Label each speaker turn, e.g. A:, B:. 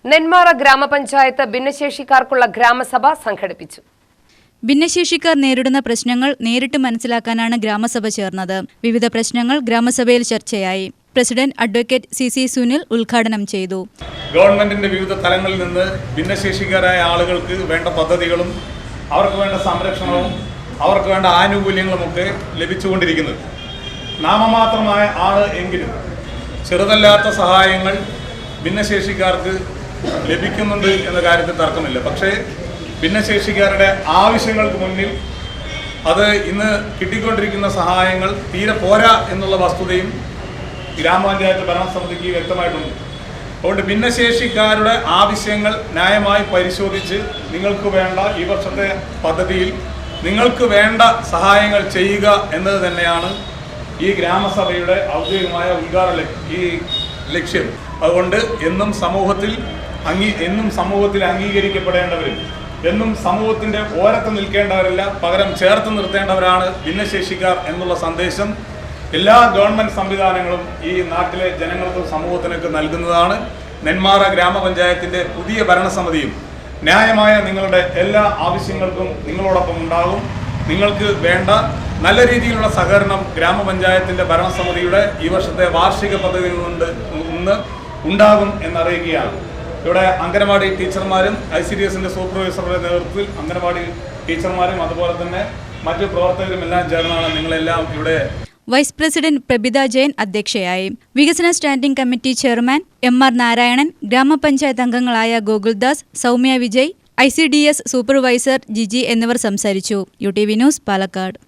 A: നെന്മാറ ഗ്രാമപഞ്ചായത്ത് ഭിന്നശേഷിക്കാർക്കുള്ള ഗ്രാമസഭ സംഘടിപ്പിച്ചു.
B: ഭിന്നശേഷിക്കാർ നേരിടുന്ന പ്രശ്നങ്ങൾ നേരിട്ട് മനസ്സിലാക്കാനാണ് ഗ്രാമസഭ ചേർന്നത്. വിവിധ പ്രശ്നങ്ങൾ ഗ്രാമസഭയിൽ ചർച്ചയായി. പ്രസിഡന്റ് അഡ്വക്കേറ്റ് സി സുനിൽ ഉദ്ഘാടനം ചെയ്തു.
C: ഗവൺമെന്റിന്റെ വിവിധ തലങ്ങളിൽ നിന്ന് ഭിന്നശേഷിക്കാരായ ആളുകൾക്ക് വേണ്ട പദ്ധതികളും അവർക്ക് വേണ്ട സംരക്ഷണവും അവർക്ക് വേണ്ട ആനുകൂല്യങ്ങളുമൊക്കെ ലഭിച്ചുകൊണ്ടിരിക്കുന്നത്. നാമമാത്രമായ ആള് എങ്കിലും ചെറുതല്ലാത്ത സഹായങ്ങൾ ഭിന്നശേഷിക്കാർക്ക് ലഭിക്കുന്നുണ്ട് എന്ന കാര്യത്തിൽ തർക്കമില്ല. പക്ഷേ ഭിന്നശേഷിക്കാരുടെ ആവശ്യങ്ങൾക്ക് മുന്നിൽ അത് ഇന്ന് കിട്ടിക്കൊണ്ടിരിക്കുന്ന സഹായങ്ങൾ തീരെ പോരാ എന്നുള്ള വസ്തുതയും ഗ്രാമപഞ്ചായത്ത് ഭരണസമിതിക്ക് വ്യക്തമായിട്ടുണ്ട്. അതുകൊണ്ട് ഭിന്നശേഷിക്കാരുടെ ആവശ്യങ്ങൾ ന്യായമായി പരിശോധിച്ച് നിങ്ങൾക്ക് വേണ്ട ഈ വർഷത്തെ പദ്ധതിയിൽ നിങ്ങൾക്ക് വേണ്ട സഹായങ്ങൾ ചെയ്യുക എന്നത് തന്നെയാണ് ഈ ഗ്രാമസഭയുടെ ഔദ്യോഗികമായ ഉദ്ഘാടന ലക്ഷ്യം. അതുകൊണ്ട് എന്നും സമൂഹത്തിൽ അംഗീകരിക്കപ്പെടേണ്ടവരും എന്നും സമൂഹത്തിൻ്റെ ഓരത്ത് നിൽക്കേണ്ടവരല്ല, പകരം ചേർത്ത് നിർത്തേണ്ടവരാണ് ഭിന്നശേഷിക്കാർ എന്നുള്ള സന്ദേശം എല്ലാ ഗവൺമെൻറ് സംവിധാനങ്ങളും ഈ നാട്ടിലെ ജനങ്ങൾക്കും സമൂഹത്തിനൊക്കെ നൽകുന്നതാണ്. നെന്മാറ ഗ്രാമപഞ്ചായത്തിൻ്റെ പുതിയ ഭരണസമിതിയും ന്യായമായ നിങ്ങളുടെ എല്ലാ ആവശ്യങ്ങൾക്കും നിങ്ങളോടൊപ്പം ഉണ്ടാകും. നിങ്ങൾക്ക് വേണ്ട നല്ല രീതിയിലുള്ള സഹകരണം ഗ്രാമപഞ്ചായത്തിൻ്റെ ഭരണസമിതിയുടെ ഈ വർഷത്തെ വാർഷിക പദ്ധതിയിൽ നിന്ന് ഉണ്ടാകും എന്നറിയിക്കുകയാണ്. ഇവിടെ അംഗനവാടി ടീച്ചർമാരും ICDSന്റെ സൂപ്പർവൈസറുടെ നേതൃത്വത്തിൽ അംഗനവാടി ടീച്ചർമാരും അതുപോലെ തന്നെ മറ്റു പ്രവർത്തകരും എല്ലാം ചേർന്നാണ് നിങ്ങളെല്ലാം ഇവിടെ.
B: വൈസ് പ്രസിഡന്റ് പ്രഭിത ജയൻ അധ്യക്ഷയായി. വികസന standing committee chairman MR Narayanan, ഗ്രാമപഞ്ചായത്ത് അംഗങ്ങളായ ഗോകുൽദാസ്, സൗമ്യ വിജയ്, ICDS സൂപ്പർവൈസർ ജിജി എന്നിവർ സംസാരിച്ചു. UTV news, Palakkad.